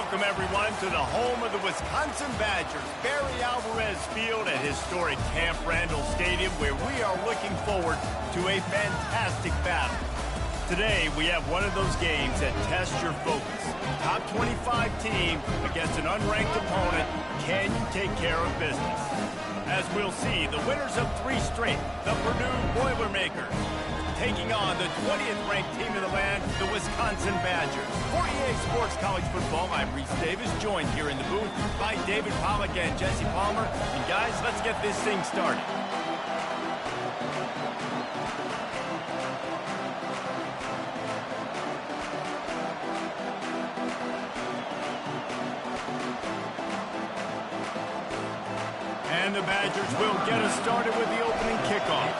Welcome, everyone, to the home of the Wisconsin Badgers, Barry Alvarez Field at historic Camp Randall Stadium, where we are looking forward to a fantastic battle. Today, we have one of those games that tests your focus. Top 25 team against an unranked opponent. Can you take care of business? As we'll see, the winners of 3 straight, the Purdue Boilermakers, taking on the 20th ranked team in the land, the Wisconsin Badgers. For EA Sports College Football, I'm Reese Davis, joined here in the booth by David Pollack and Jesse Palmer. And guys, let's get this thing started. And the Badgers will get us started with the opening kickoff.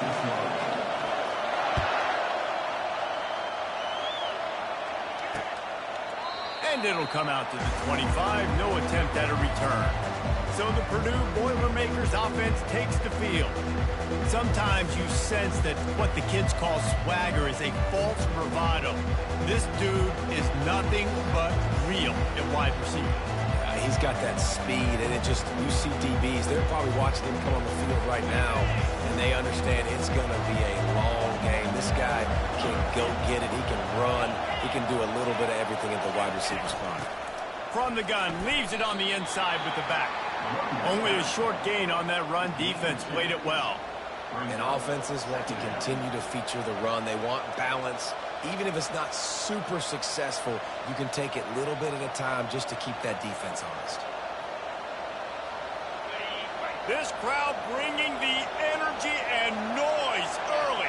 And it'll come out to the 25, no attempt at a return. So the Purdue Boilermakers offense takes the field. Sometimes you sense that what the kids call swagger is a false bravado. This dude is nothing but real at wide receiver. He's got that speed, and it just, you see DBs, they're probably watching him come on the field right now, and they understand it's going to be a long game. This guy can go get it. He can run. He can do a little bit of everything at the wide receiver spot. From the gun, leaves it on the inside with the back. Only a short gain on that run. Defense played it well. And offenses want to continue to feature the run. They want balance. Even if it's not super successful, you can take it little bit at a time just to keep that defense honest. This crowd bringing the energy and noise early.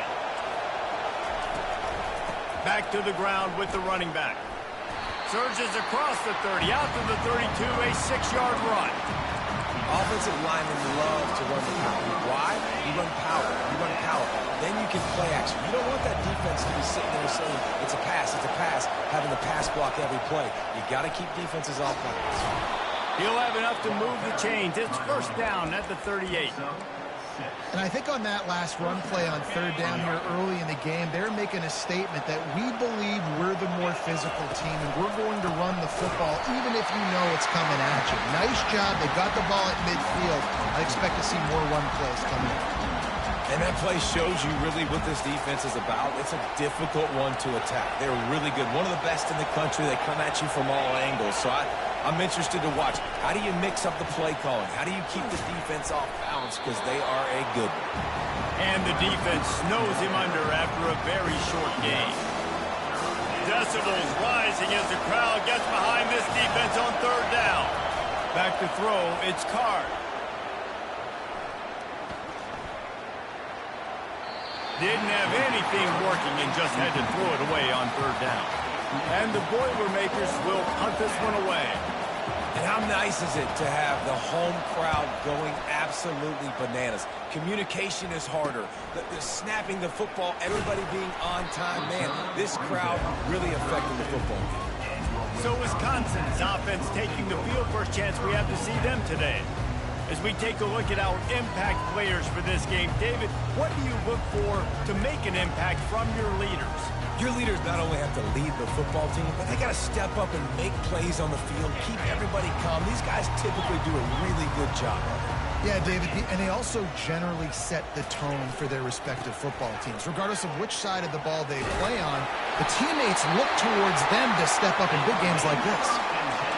Back to the ground with the running back. Surges across the 30, out to the 32, a 6-yard run. Offensive linemen love to run the power. Why? You run power. You run power. Then you can play action. You don't want that defense to be sitting there saying, it's a pass, having the pass block every play. You got to keep defenses off balance. He'll have enough to move the chains. It's first down at the 38. And I think on that last run play on third down here early in the game, they're making a statement that we believe we're the more physical team, and we're going to run the football even if you know it's coming at you. Nice job. They got the ball at midfield. I expect to see more run plays coming in. And that play shows you really what this defense is about. It's a difficult one to attack. They're really good. One of the best in the country. They come at you from all angles. So I'm interested to watch. How do you mix up the play calling? How do you keep the defense off balance? Because they are a good one. And the defense snows him under after a very short game. Decibels rising as the crowd gets behind this defense on third down. Back to throw, it's Card. Didn't have anything working and just had to throw it away on third down. And the Boilermakers will punt this one away. And how nice is it to have the home crowd going absolutely bananas? Communication is harder. The snapping the football, everybody being on time. Man, this crowd really affecting the football game. So Wisconsin's offense taking the field. First chance we have to see them today. As we take a look at our impact players for this game, David, what do you look for to make an impact from your leaders? Your leaders not only have to lead the football team, but they got to step up and make plays on the field, keep everybody calm. These guys typically do a really good job of it. Yeah, David, and they also generally set the tone for their respective football teams. Regardless of which side of the ball they play on, the teammates look towards them to step up in big games like this.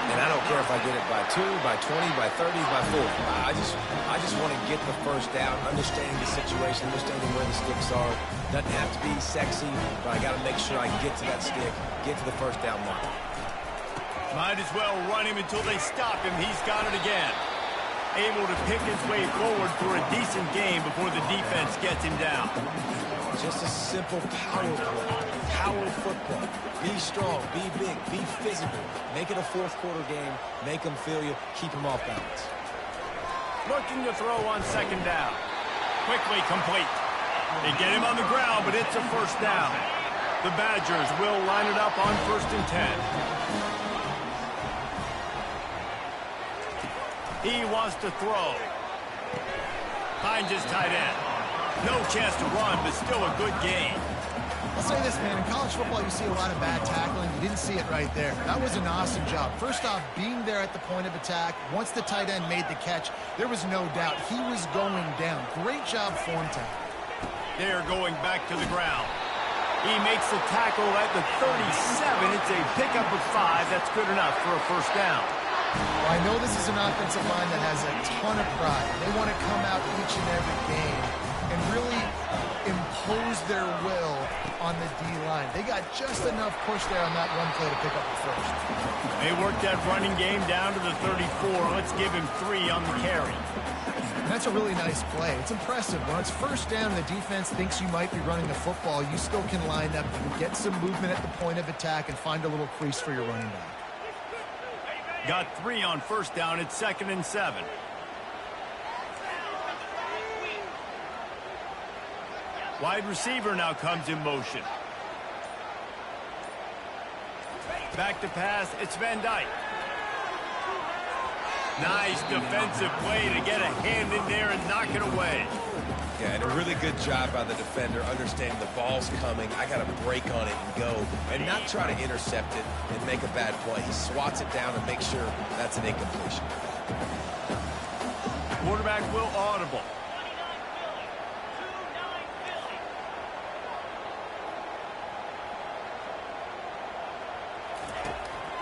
And I don't care if I get it by 2, by 20, by 30, by 4. I just want to get the first down, understanding the situation, understanding where the sticks are. Doesn't have to be sexy, but I got to make sure I get to that stick, get to the first down mark. Might as well run him until they stop him. He's got it again. Able to pick his way forward for a decent game before the defense gets him down. Just a simple power play. Power football. Be strong, be big, be physical. Make it a fourth quarter game. Make them feel you. Keep them off balance. Looking to throw on second down. Quickly complete. They get him on the ground, but it's a first down. The Badgers will line it up on 1st and 10. He wants to throw. Finds his tight end. No chance to run, but still a good gain. I'll say this, man. In college football, you see a lot of bad tackling. You didn't see it right there. That was an awesome job. First off, being there at the point of attack. Once the tight end made the catch, there was no doubt he was going down. Great job form tackle. They're going back to the ground. He makes the tackle at the 37. It's a pickup of 5. That's good enough for a first down. Well, I know this is an offensive line that has a ton of pride. They want to come out each and every game and really impose their will on the D-line. They got just enough push there on that run play to pick up the first. They worked that running game down to the 34. Let's give him 3 on the carry. That's a really nice play. It's impressive. When it's first down and the defense thinks you might be running the football, you still can line up and get some movement at the point of attack and find a little crease for your running back. Got 3 on first down. It's 2nd and 7. Wide receiver now comes in motion. Back to pass. It's Van Dyke. Nice defensive play to get a hand in there and knock it away. Yeah, and a really good job by the defender, understanding the ball's coming. I got to break on it and go, and not try to intercept it and make a bad play. He swats it down and makes sure that's an incompletion. Quarterback will audible.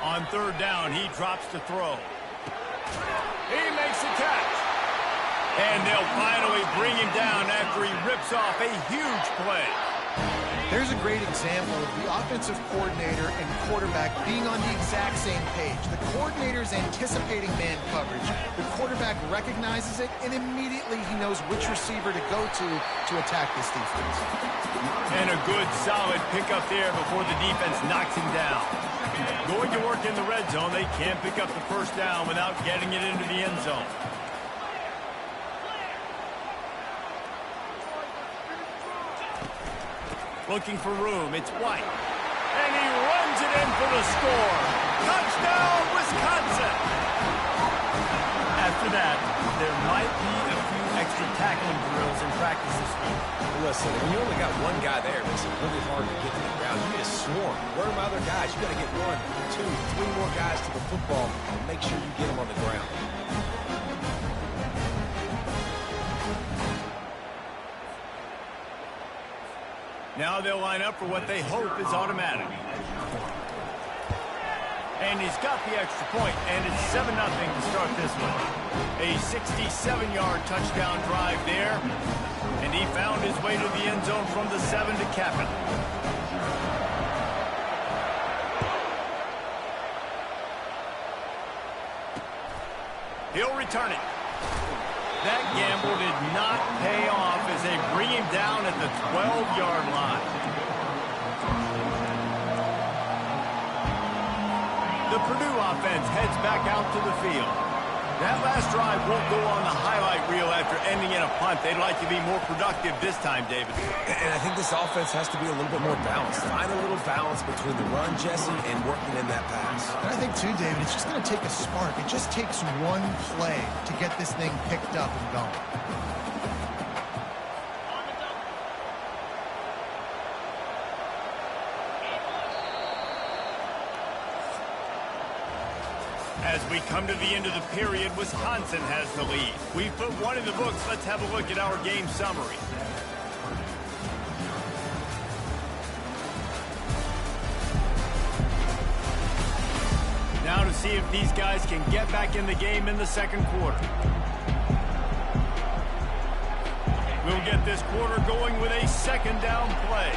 On 3rd down, he drops to throw. He makes the catch. And they'll finally bring him down after he rips off a huge play. There's a great example of the offensive coordinator and quarterback being on the exact same page. The coordinator's anticipating man coverage. The quarterback recognizes it, and immediately he knows which receiver to go to attack this defense. And a good, solid pickup there before the defense knocks him down. Going to work in the red zone. They can't pick up the first down without getting it into the end zone. Looking for room. It's White. And he runs it in for the score. Touchdown, Wisconsin! After that, there might be a few extra tackling drills in practice this week. Listen, when you only got one guy there, it makes it really hard to get to the ground. You need a swarm. Where are my other guys? You got to get 1, 2, 3 more guys to the football and make sure you get them on the ground. Now they'll line up for what they hope is automatic. And he's got the extra point, and it's 7-0 to start this one. A 67-yard touchdown drive there, and he found his way to the end zone from the 7 to cap it. He'll return it. That gamble did not pay off as they bring him down at the 12-yard line. The Purdue offense heads back out to the field. That last drive won't go on the highlight reel after ending in a punt. They'd like to be more productive this time, David. And I think this offense has to be a little bit more balanced. Find a little balance between the run, Jesse, and working in that pass. And I think, too, David, it's just going to take a spark. It just takes one play to get this thing picked up and going. As we come to the end of the period, Wisconsin has the lead. We've put one in the books. Let's have a look at our game summary. Now to see if these guys can get back in the game in the second quarter. We'll get this quarter going with a second down play.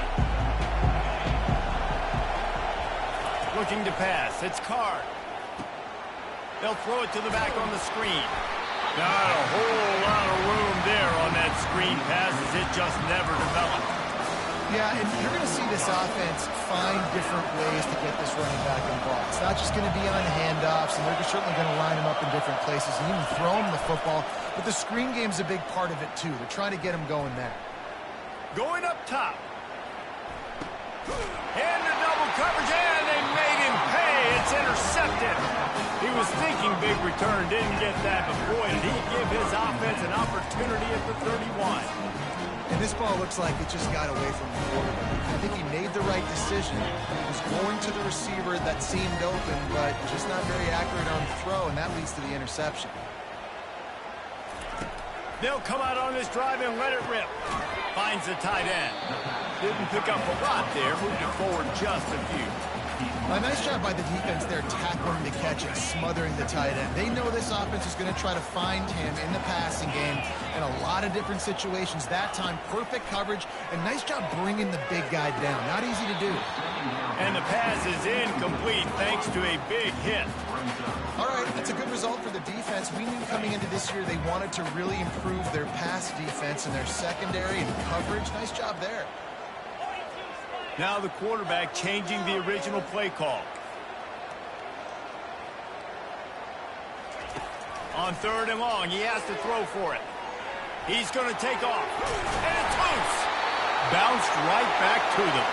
Looking to pass. It's Card. They'll throw it to the back on the screen. Not a whole lot of room there on that screen pass as it just never developed. Yeah, and you're going to see this offense find different ways to get this running back involved. It's not just going to be on handoffs, and they're certainly going to line him up in different places and even throw him the football. But the screen game's a big part of it, too. They're trying to get him going there. Going up top. And the double coverage, and they made him pay. It's intercepted. He was thinking big return, didn't get that, but boy, did he give his offense an opportunity at the 31. And this ball looks like it just got away from the quarterback. I think he made the right decision. He was going to the receiver that seemed open, but just not very accurate on the throw, and that leads to the interception. They'll come out on this drive and let it rip. Finds the tight end. Didn't pick up a lot there. Moved it forward just a few. A nice job by the defense there, tackling the catch and smothering the tight end. They know this offense is going to try to find him in the passing game in a lot of different situations. That time, perfect coverage, and nice job bringing the big guy down. Not easy to do. And the pass is incomplete thanks to a big hit. All right, that's a good result for the defense. We knew coming into this year they wanted to really improve their pass defense and their secondary and coverage. Nice job there. Now the quarterback changing the original play call. On 3rd and long, he has to throw for it. He's going to take off. And it's loose. Bounced right back to them.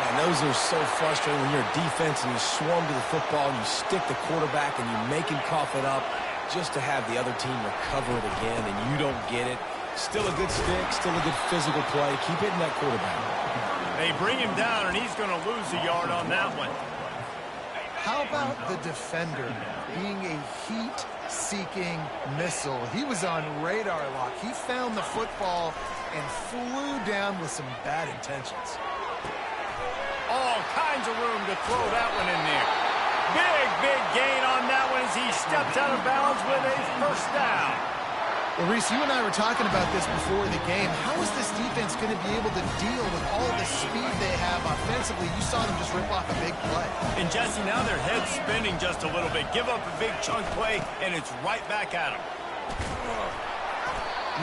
And those are so frustrating when you're a defense and you swarm to the football and you stick the quarterback and you make him cough it up just to have the other team recover it again and you don't get it. Still a good stick, still a good physical play. Keep hitting that quarterback. They bring him down, and he's going to lose a yard on that one. How about the defender being a heat-seeking missile? He was on radar lock. He found the football and flew down with some bad intentions. All kinds of room to throw that one in there. Big gain on that one as he steps out of bounds with a first down. Well, Reese, you and I were talking about this before the game. How is this defense going to be able to deal with all the speed they have offensively? You saw them just rip off a big play. And, Jesse, now their head's spinning just a little bit. Give up a big chunk play, and it's right back at them.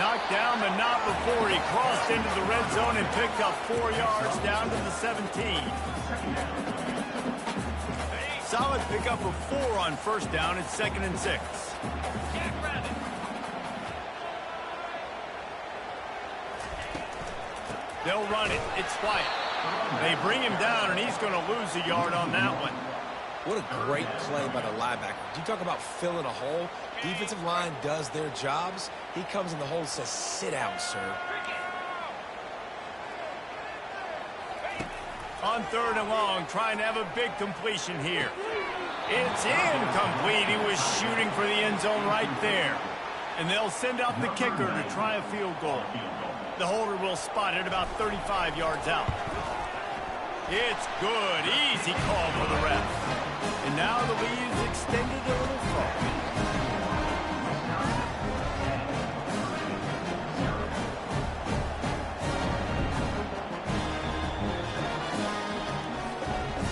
Knocked down, but not before he crossed into the red zone and picked up 4 yards down to the 17. Solid pickup of 4 on first down. It's 2nd and 6. They'll run it. It's Wyatt. They bring him down, and he's going to lose a yard on that one. What a great play by the linebacker. You talk about filling a hole. Defensive line does their jobs. He comes in the hole and says, sit down, sir. On 3rd and long, trying to have a big completion here. It's incomplete. He was shooting for the end zone right there. And they'll send out the kicker to try a field goal. The holder will spot it about 35 yards out. It's good. Easy call for the ref. And now the lead is extended a little further.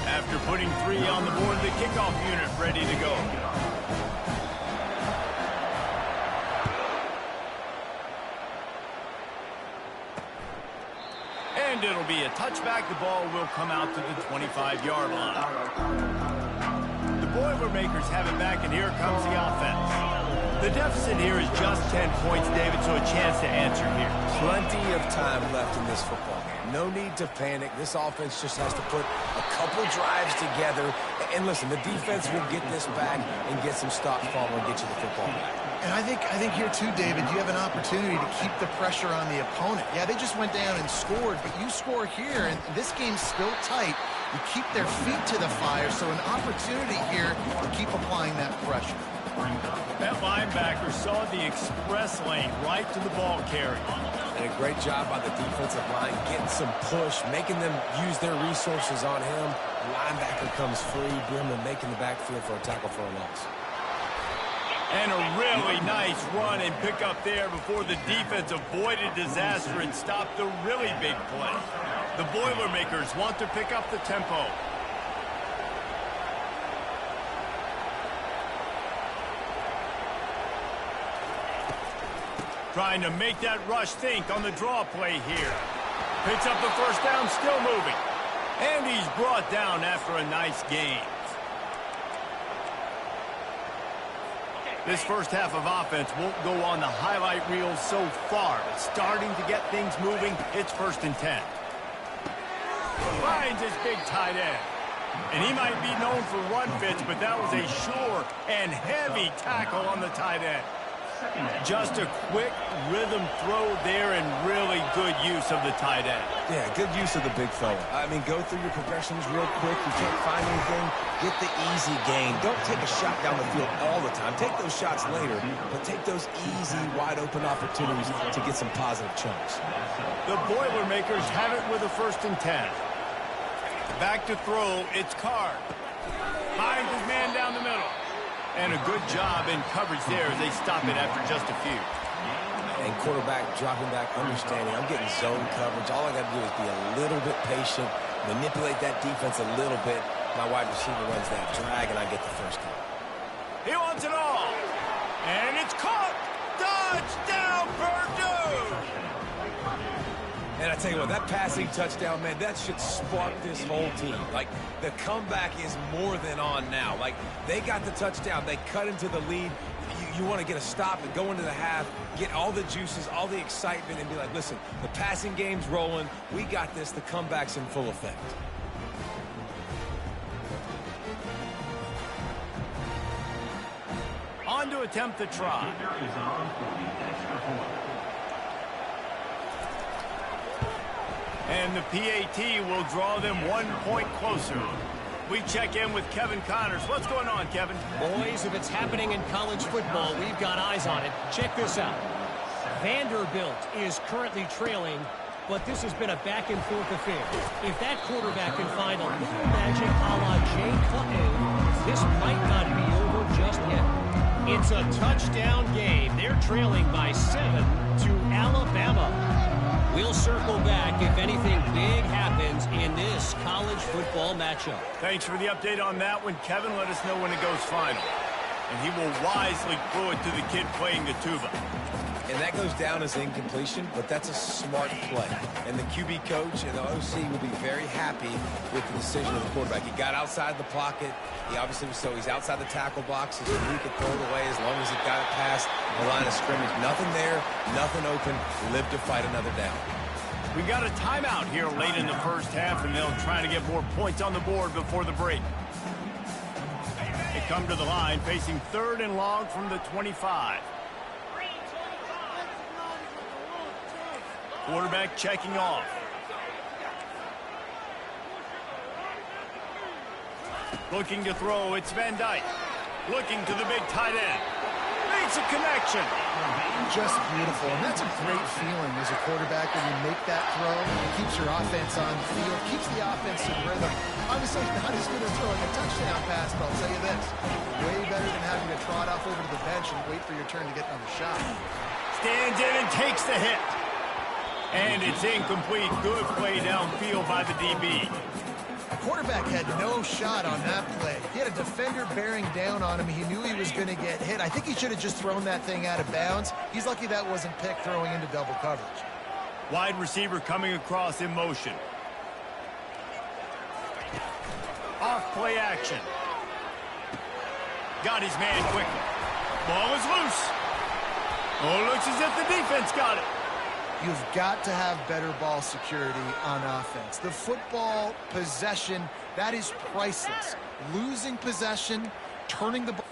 After putting 3 on the board, the kickoff unit ready to go. And it'll be a touchback. The ball will come out to the 25-yard line. The Boilermakers have it back, and here comes the offense. The deficit here is just 10 points, David, so a chance to answer here. Plenty of time left in this football game. No need to panic. This offense just has to put a couple drives together. And listen, the defense will get this back and get some stops following and get you the football back. And I think here too, David, you have an opportunity to keep the pressure on the opponent. Yeah, they just went down and scored, but you score here, and this game's still tight. You keep their feet to the fire, so an opportunity here to keep applying that pressure. That linebacker saw the express lane right to the ball carrier. And a great job by the defensive line getting some push, making them use their resources on him. The linebacker comes free, bring him making the backfield for a tackle for a loss. And a really nice run and pick up there before the defense avoided disaster and stopped the really big play. The Boilermakers want to pick up the tempo. Trying to make that rush think on the draw play here. Picks up the first down, still moving. And he's brought down after a nice gain. This first half of offense won't go on the highlight reel so far, but starting to get things moving, it's 1st and 10. Finds his big tight end. And he might be known for run fits, but that was a sure and heavy tackle on the tight end. Just a quick rhythm throw there and really good use of the tight end. Yeah, good use of the big fella. I mean, go through your progressions real quick. You can't find anything, get the easy gain. Don't take a shot down the field all the time. Take those shots later, but take those easy, wide-open opportunities to get some positive chunks. The Boilermakers have it with a 1st and 10. Back to throw, it's Carr. Finds his man down the middle. And a good job in coverage there as they stop it after just a few. And quarterback dropping back, understanding I'm getting zone coverage. All I got to do is be a little bit patient, manipulate that defense a little bit. My wide receiver runs that drag, and I get the first down. He wants it all. And it's caught. Touchdown, Purdue! And I tell you what, that passing touchdown, man, that should spark this whole team. Like, the comeback is more than on now. Like, they got the touchdown. They cut into the lead. You want to get a stop and go into the half, get all the juices, all the excitement, and be like, listen, the passing game's rolling. We got this. The comeback's in full effect. On to attempt the try. And the PAT will draw them 1 point closer. We check in with Kevin Connors. What's going on, Kevin? Boys, if it's happening in college football, we've got eyes on it. Check this out. Vanderbilt is currently trailing, but this has been a back-and-forth affair. If that quarterback can find a little magic a la Jay Cutler, this might not be over just yet. It's a touchdown game. They're trailing by 7 to Alabama. We'll circle back if anything big happens in this college football matchup. Thanks for the update on that one, Kevin. Let us know when it goes final. And he will wisely throw it to the kid playing the tuba. And that goes down as incompletion, but that's a smart play. And the QB coach and the OC will be very happy with the decision of the quarterback. He got outside the pocket. He obviously was he's outside the tackle box. So he could throw it away as long as he got it past the line of scrimmage. Nothing there, nothing open. Live to fight another down. We got a timeout here late in the first half, and they'll try to get more points on the board before the break. They come to the line facing 3rd and long from the 25. Quarterback checking off. Looking to throw, it's Van Dyke. Looking to the big tight end. Makes a connection. Just beautiful. And that's a great feeling as a quarterback when you make that throw. It keeps your offense on the field, keeps the offense in rhythm. Obviously, not as good as throwing a touchdown pass, but I'll tell you this. Way better than having to trot off over to the bench and wait for your turn to get another shot. Stands in and takes the hit. And it's incomplete. Good play downfield by the DB. The quarterback had no shot on that play. He had a defender bearing down on him. He knew he was going to get hit. I think he should have just thrown that thing out of bounds. He's lucky that wasn't picked throwing into double coverage. Wide receiver coming across in motion. Off play action. Got his man quickly. Ball is loose. Oh, looks as if the defense got it. You've got to have better ball security on offense. The football possession, that is priceless. Losing possession, turning the ball.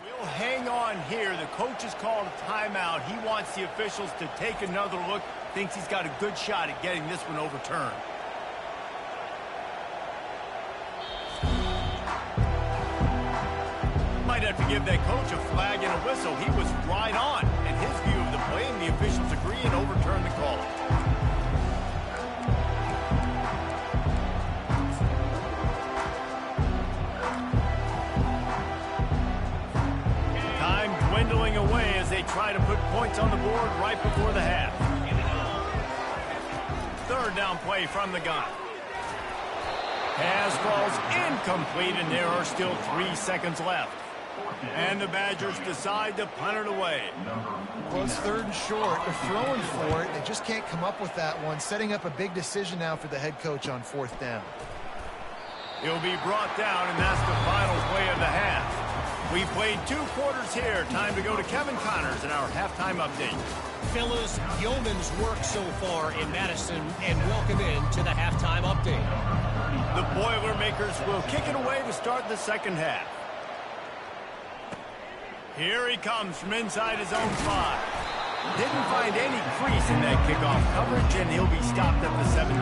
We'll hang on here. The coach has called a timeout. He wants the officials to take another look. Thinks he's got a good shot at getting this one overturned. Might have to give that coach a flag and a whistle. He was right on in his view of the play, and the officials agree and overturn the call. Time dwindling away as they try to put points on the board right before the half. 3rd down play from the gun. Pass falls incomplete, and there are still 3 seconds left. And the Badgers decide to punt it away. Well, it's 3rd and short. They're throwing for it. They just can't come up with that one. Setting up a big decision now for the head coach on 4th down. He'll be brought down, and that's the final play of the half. We played 2 quarters here. Time to go to Kevin Connors in our halftime update. Fellas, yeoman's work so far in Madison, and welcome in to the halftime update. The Boilermakers will kick it away to start the second half. Here he comes from inside his own 5. Didn't find any crease in that kickoff coverage, and he'll be stopped at the 17.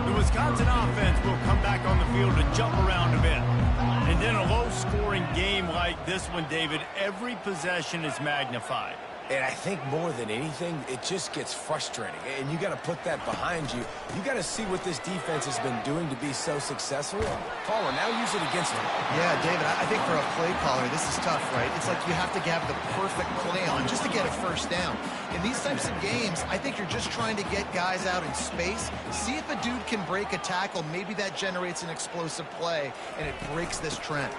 The Wisconsin offense will come back on the field to jump around a bit. And in a low-scoring game like this one, David, every possession is magnified. And I think more than anything, it just gets frustrating. And you got to put that behind you. You got to see what this defense has been doing to be so successful. Caller, now use it against them. Yeah, David, I think for a play caller, this is tough, right? It's like you have to have the perfect play on just to get a first down. In these types of games, I think you're just trying to get guys out in space, see if a dude can break a tackle. Maybe that generates an explosive play, and it breaks this trend.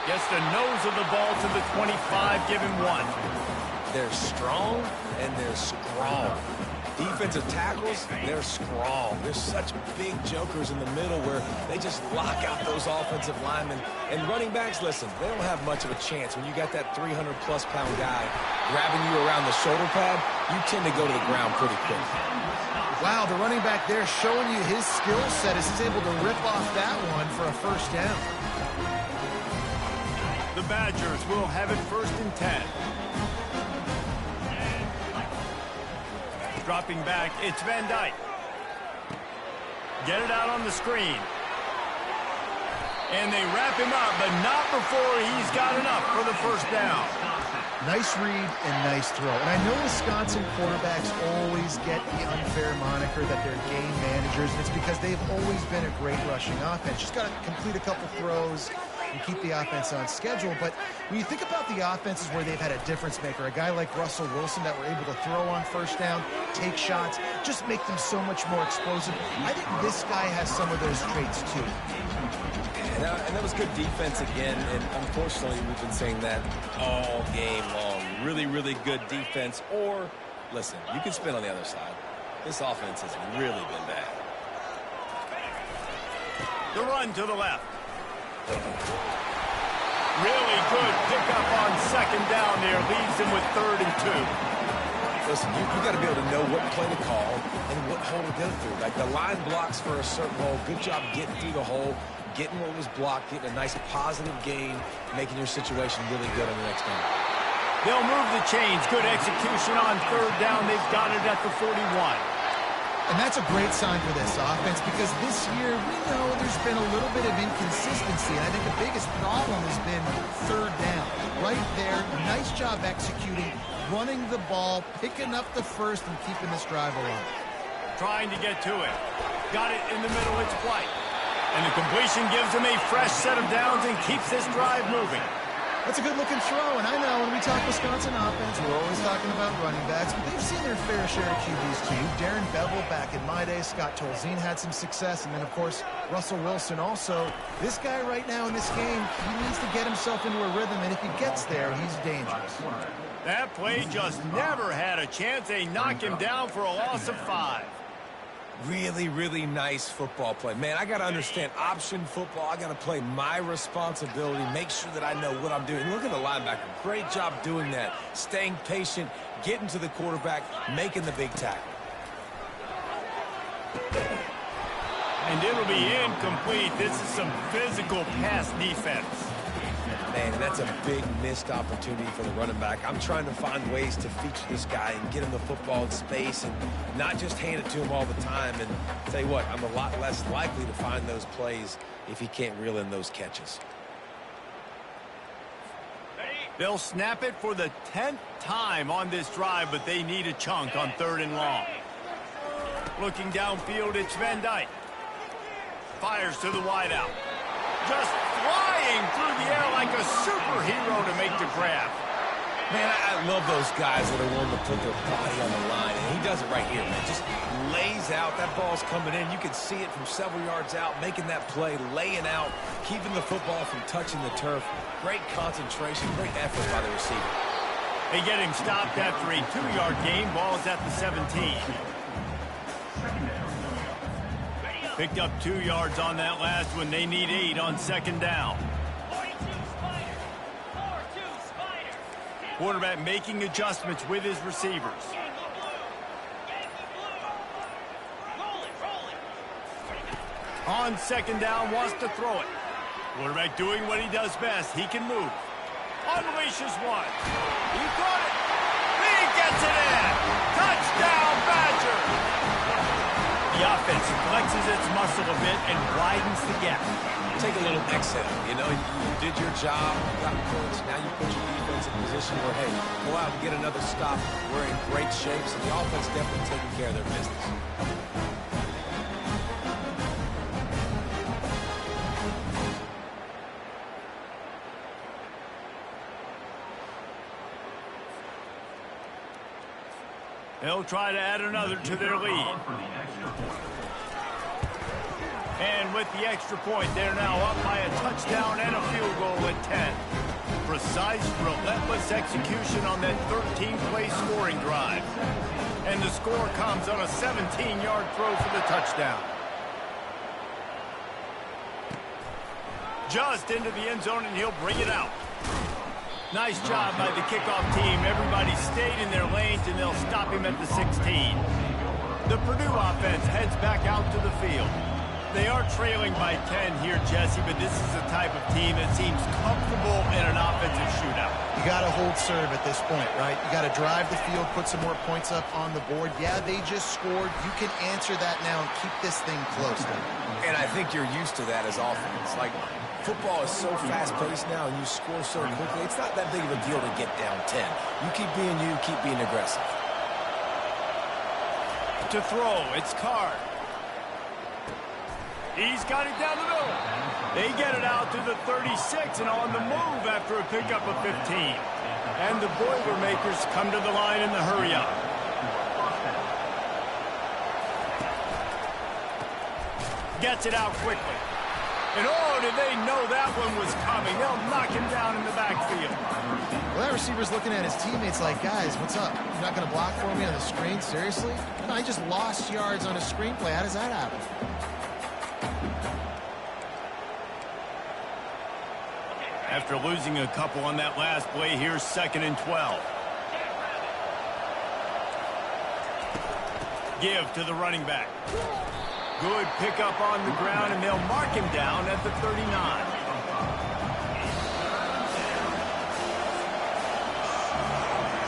Gets the nose of the ball to the 25, give him 1. They're strong, and they're strong. Defensive tackles, they're strong. There's such big jokers in the middle where they just lock out those offensive linemen. And running backs, listen, they don't have much of a chance. When you got that 300-plus pound guy grabbing you around the shoulder pad, you tend to go to the ground pretty quick. Wow, the running back there showing you his skill set as he's able to rip off that one for a first down. The Badgers will have it 1st and 10. Dropping back, it's Van Dyke. Get it out on the screen. And they wrap him up, but not before he's got enough for the first down. Nice read and nice throw. And I know Wisconsin quarterbacks always get the unfair moniker that they're game managers. And it's because they've always been a great rushing offense. Just got to complete a couple throws and keep the offense on schedule. But when you think about the offenses where they've had a difference maker, a guy like Russell Wilson that were able to throw on first down, take shots, just make them so much more explosive. I think this guy has some of those traits too. And that was good defense again, and unfortunately we've been saying that all game long. Really, really good defense. Or, listen, you can spin on the other side. This offense has really been bad. The run to the left. Really good pickup on 2nd down there. Leaves him with 3rd and 2. Listen, you got to be able to know what play to call and what hole to go through. Like the line blocks for a certain hole. Good job getting through the hole, getting what was blocked, getting a nice positive gain, making your situation really good on the next down. They'll move the chains. Good execution on 3rd down. They've got it at the 41. And that's a great sign for this offense because this year we know there's been a little bit of inconsistency. And I think the biggest problem has been 3rd down. Right there, nice job executing, running the ball, picking up the first, and keeping this drive alive. Trying to get to it. Got it in the middle. It's White. And the completion gives him a fresh set of downs and keeps this drive moving. That's a good-looking throw, and I know when we talk Wisconsin offense, we're always talking about running backs, but they've seen their fair share of QBs too. Darren Bevel back in my day, Scott Tolzien had some success, and then, of course, Russell Wilson also. This guy right now in this game, he needs to get himself into a rhythm, and if he gets there, he's dangerous. That play just never had a chance. They knock him down for a loss of 5. Really, really nice football play. Man, I got to understand option football. I got to play my responsibility, make sure that I know what I'm doing. Look at the linebacker. Great job doing that. Staying patient, getting to the quarterback, making the big tackle. And it'll be incomplete. This is some physical pass defense. Man, that's a big missed opportunity for the running back. I'm trying to find ways to feature this guy and get him the football in space and not just hand it to him all the time. And tell you what, I'm a lot less likely to find those plays if he can't reel in those catches. They'll snap it for the 10th time on this drive, but they need a chunk on 3rd and long. Looking downfield, it's Van Dyke. Fires to the wideout. Just flying through the air like a superhero to make the grab. Man, I love those guys that are willing to put their body on the line. And he does it right here, man. Just lays out. That ball's coming in. You can see it from several yards out, making that play, laying out, keeping the football from touching the turf. Great concentration, great effort by the receiver. They get him stopped after a 2-yard gain. Ball's at the 17. Picked up 2 yards on that last one. They need 8 on 2nd down. Quarterback making adjustments with his receivers. On 2nd down, wants to throw it. Quarterback doing what he does best. He can move. Unleashes one. He caught it. He gets it in. Touchdown, Badger. The offense flexes its muscle a bit and widens the gap. Take a little exhale. You know, you did your job. You got points. Now you put your defense in a position where, hey, go out and get another stop. We're in great shape, so the offense definitely taking care of their business. They'll try to add another to their lead. And with the extra point, they're now up by a touchdown and a field goal at 10. Precise, relentless execution on that 13-play scoring drive. And the score comes on a 17-yard throw for the touchdown. Just into the end zone, and he'll bring it out. Nice job by the kickoff team. Everybody stayed in their lanes, and they'll stop him at the 16. The Purdue offense heads back out to the field. They are trailing by 10 here, Jesse, but this is the type of team that seems comfortable in an offensive shootout. You got to hold serve at this point, right? You got to drive the field, put some more points up on the board. Yeah, they just scored. You can answer that now and keep this thing close. And I think you're used to that as offense. Like, football is so fast-paced now, and you score so quickly. It's not that big of a deal to get down 10. You keep being you, keep being aggressive. To throw, it's Card. He's got it down the middle. They get it out to the 36 and on the move after a pickup of 15. And the Boilermakers come to the line in the hurry-up. Gets it out quickly. And oh, did they know that one was coming. They'll knock him down in the backfield. Well, that receiver's looking at his teammates like, guys, what's up? You're not going to block for me on the screen? Seriously? No, I just lost yards on a screenplay. How does that happen? After losing a couple on that last play, here's 2nd and 12. Give to the running back. Good pickup on the ground, and they'll mark him down at the 39.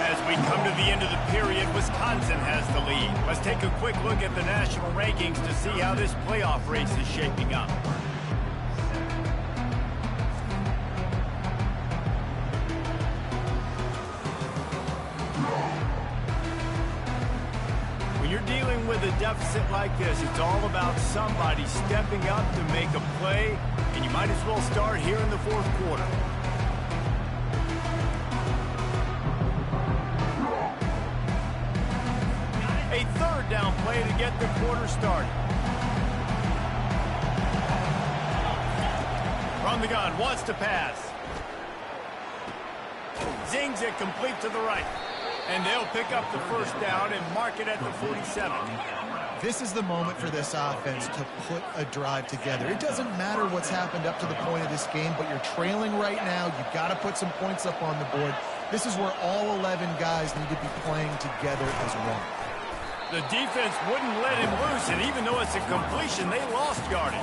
As we come to the end of the period, Wisconsin has the lead. Let's take a quick look at the national rankings to see how this playoff race is shaping up. Dealing with a deficit like this, it's all about somebody stepping up to make a play, and you might as well start here in the fourth quarter. A 3rd down play to get the quarter started. From the gun, wants to pass. Zings it complete to the right. And they'll pick up the 1st down and mark it at the 47. This is the moment for this offense to put a drive together. It doesn't matter what's happened up to the point of this game, but you're trailing right now. You've got to put some points up on the board. This is where all 11 guys need to be playing together as one. The defense wouldn't let him loose, and even though it's a completion, they lost yardage.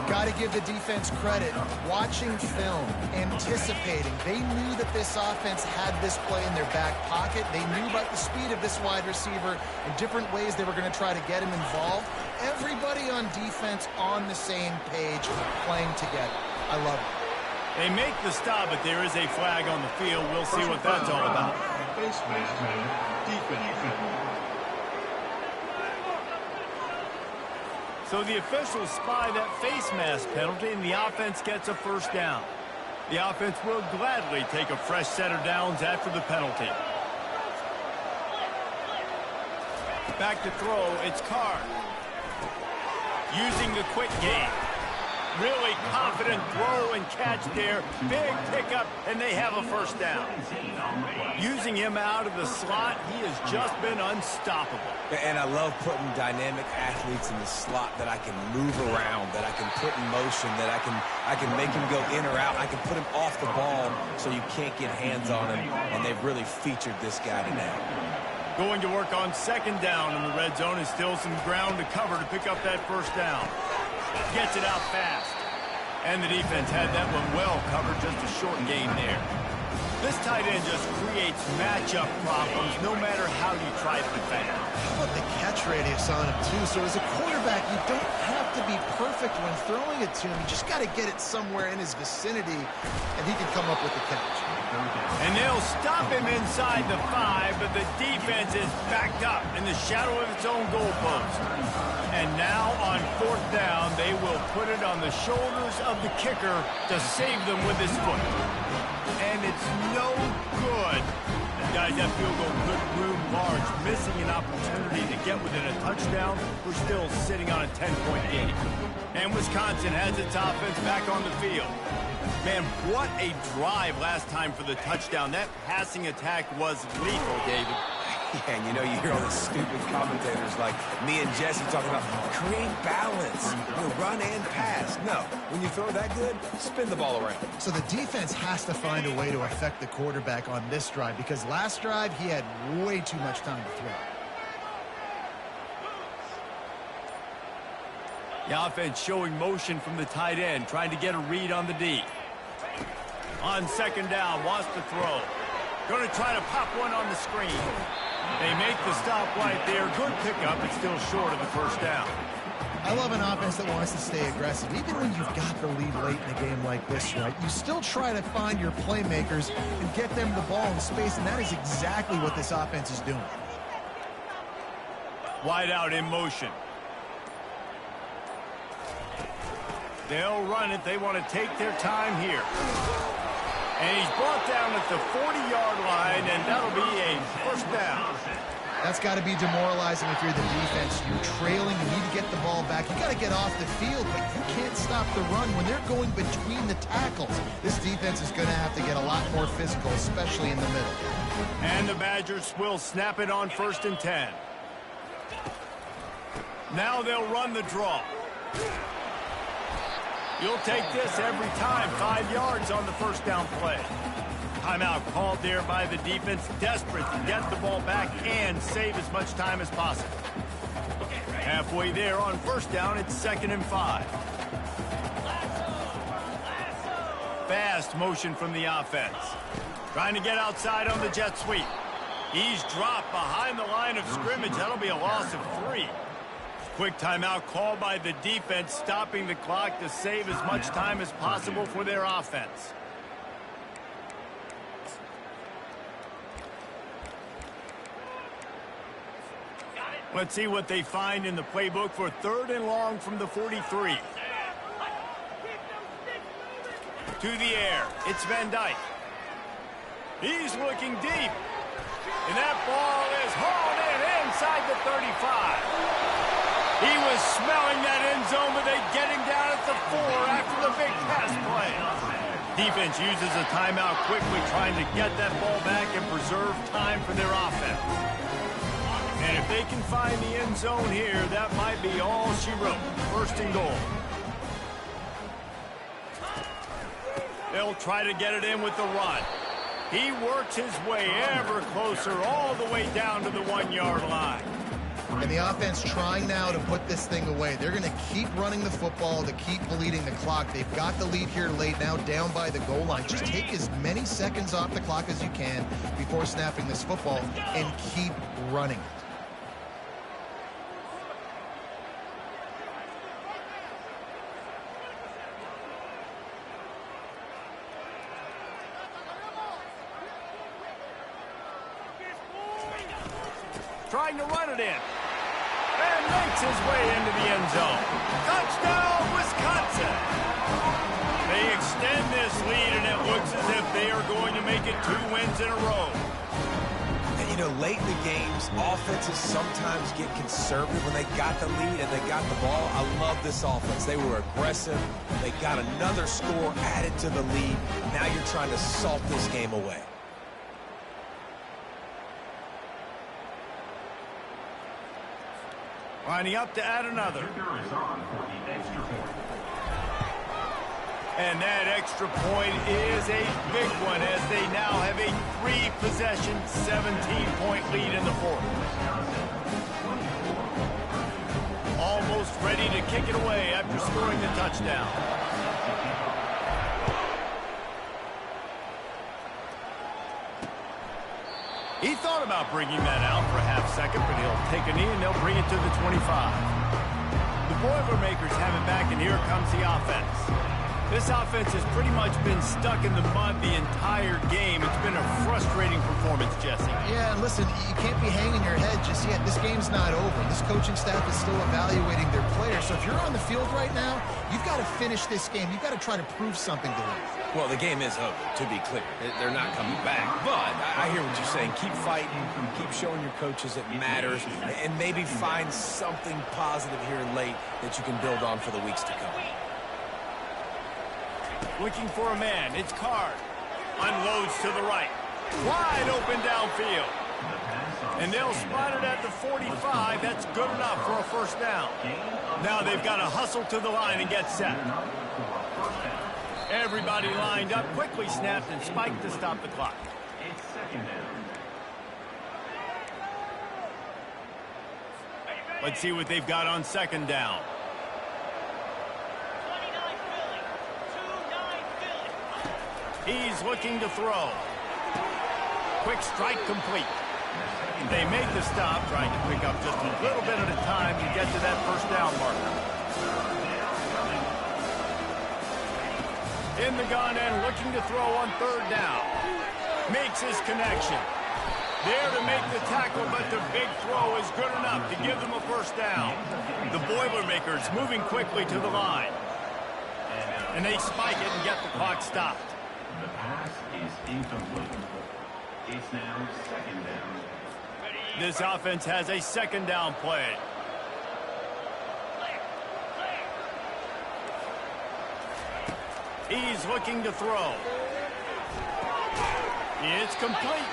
Got to give the defense credit. Watching film, anticipating. They knew that this offense had this play in their back pocket. They knew about the speed of this wide receiver and different ways they were going to try to get him involved. Everybody on defense on the same page, playing together. I love it. They make the stop, but there is a flag on the field. We'll see what that's all about. So the officials spy that face mask penalty, and the offense gets a 1st down. The offense will gladly take a fresh set of downs after the penalty. Back to throw, it's Card. Using the quick game. Really confident throw and catch there. Big pickup, and they have a 1st down. Using him out of the slot, he has just been unstoppable. And I love putting dynamic athletes in the slot that I can move around, that I can put in motion, that I can make him go in or out. I can put him off the ball so you can't get hands on him, and they've really featured this guy today. Going to work on 2nd down in the red zone, and still some ground to cover to pick up that 1st down. Gets it out fast. And the defense had that one well covered, just a short gain there. This tight end just creates matchup problems no matter how you try to defend. How about the catch radius on him, too? So as a quarterback, you don't have to be perfect when throwing it to him. You just got to get it somewhere in his vicinity, and he can come up with the catch. And they'll stop him inside the 5, but the defense is backed up in the shadow of its own goalpost. And now on 4th down, they will put it on the shoulders of the kicker to save them with his foot. And it's no good. Guys, that field goal could loom large. Missing an opportunity to get within a touchdown. We're still sitting on a 10-point game. And Wisconsin has its offense back on the field. Man, what a drive last time for the touchdown. That passing attack was lethal, David. Yeah, and you know, you hear all the stupid commentators like me and Jesse talking about create balance, run and pass. No, when you throw that good, spin the ball around. So the defense has to find a way to affect the quarterback on this drive, because last drive he had way too much time to throw. The offense showing motion from the tight end, trying to get a read on the D. On 2nd down, wants to throw. Going to try to pop one on the screen. They make the stop right there. Good pickup, but still short of the 1st down. I love an offense that wants to stay aggressive. Even when you've got the lead late in a game like this, right, you still try to find your playmakers and get them the ball in space, and that is exactly what this offense is doing. Wide out in motion. They'll run it. They want to take their time here. And he's brought down at the 40-yard line, and that'll be a 1st down. That's got to be demoralizing if you're the defense. You're trailing, you need to get the ball back. You got to get off the field, but you can't stop the run when they're going between the tackles. This defense is going to have to get a lot more physical, especially in the middle. And the Badgers will snap it on 1st and 10. Now they'll run the draw. You'll take this every time. 5 yards on the 1st down play. Timeout called there by the defense, desperate to get the ball back and save as much time as possible. Halfway there on 1st down, it's 2nd and 5. Fast motion from the offense. Trying to get outside on the jet sweep. He's dropped behind the line of scrimmage. That'll be a loss of 3. Quick timeout called by the defense, stopping the clock to save as much time as possible for their offense. Let's see what they find in the playbook for 3rd and long from the 43. To the air. It's Van Dyke. He's looking deep. And that ball is hauled in inside the 35. He was smelling that end zone, but they get him down at the 4 after the big pass play. Defense uses a timeout quickly, trying to get that ball back and preserve time for their offense. And if they can find the end zone here, that might be all she wrote. 1st and goal. They'll try to get it in with the run. He works his way ever closer all the way down to the 1-yard line. And the offense trying now to put this thing away. They're going to keep running the football to keep bleeding the clock. They've got the lead here late, now down by the goal line. Just take as many seconds off the clock as you can before snapping this football and keep running it. Trying to run it in. And makes his way into the end zone. Touchdown, Wisconsin! They extend this lead, and it looks as if they are going to make it 2 wins in a row. And, you know, late in the games, offenses sometimes get conservative when they got the lead and they got the ball. I love this offense. They were aggressive. They got another score added to the lead. Now you're trying to salt this game away. Lining up to add another. And that extra point is a big one as they now have a 3-possession, 17-point lead in the 4th. Almost ready to kick it away after scoring the touchdown. He thought about bringing that out for a half second, but he'll take a knee and they'll bring it to the 25. The Boilermakers have it back, and here comes the offense. This offense has pretty much been stuck in the mud the entire game. It's been a frustrating performance, Jesse. Yeah, and listen, you can't be hanging your head just yet. This game's not over. This coaching staff is still evaluating their players. So if you're on the field right now, you've got to finish this game. You've got to try to prove something to them. Well, the game is over, to be clear. They're not coming back. But I hear what you're saying. Keep fighting. Keep showing your coaches it matters. And maybe find something positive here late that you can build on for the weeks to come. Looking for a man. It's Card. Unloads to the right. Wide open downfield. And they'll spot it at the 45. That's good enough for a first down. Now they've got to hustle to the line and get set. Everybody lined up, quickly snapped and spiked to stop the clock. It's second down. Let's see what they've got on second down. He's looking to throw. Quick strike complete. They make the stop, trying to pick up just a little bit at a time to get to that first down marker. In the gun and looking to throw on third down. Makes his connection. There to make the tackle, but the big throw is good enough to give them a first down. The Boilermakers moving quickly to the line. And they spike it and get the clock stopped. The pass is incomplete. It's now second down. This offense has a second down play. He's looking to throw. It's complete.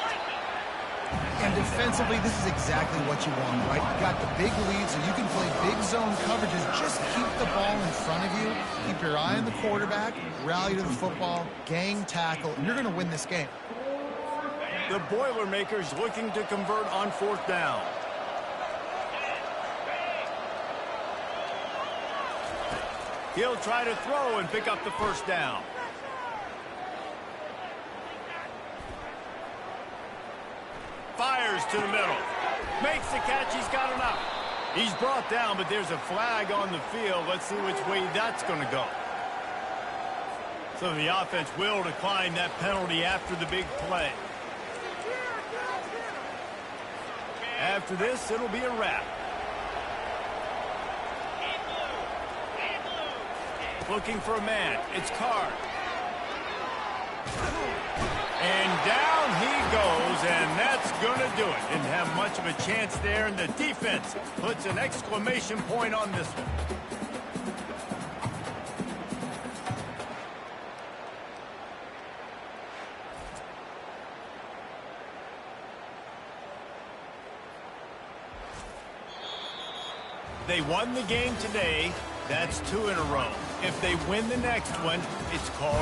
And defensively, this is exactly what you want, right? You got the big lead, so you can play big zone coverages. Just keep the ball in front of you. Keep your eye on the quarterback. Rally to the football. Gang tackle. And you're going to win this game. The Boilermakers looking to convert on fourth down. He'll try to throw and pick up the first down. Fires to the middle. Makes the catch. He's got enough. He's brought down, but there's a flag on the field. Let's see which way that's going to go. So the offense will decline that penalty after the big play. After this, it'll be a wrap. Looking for a man. It's Card. And down he goes, and that's going to do it. Didn't have much of a chance there, and the defense puts an exclamation point on this one. They won the game today. That's 2 in a row. If they win the next one, it's called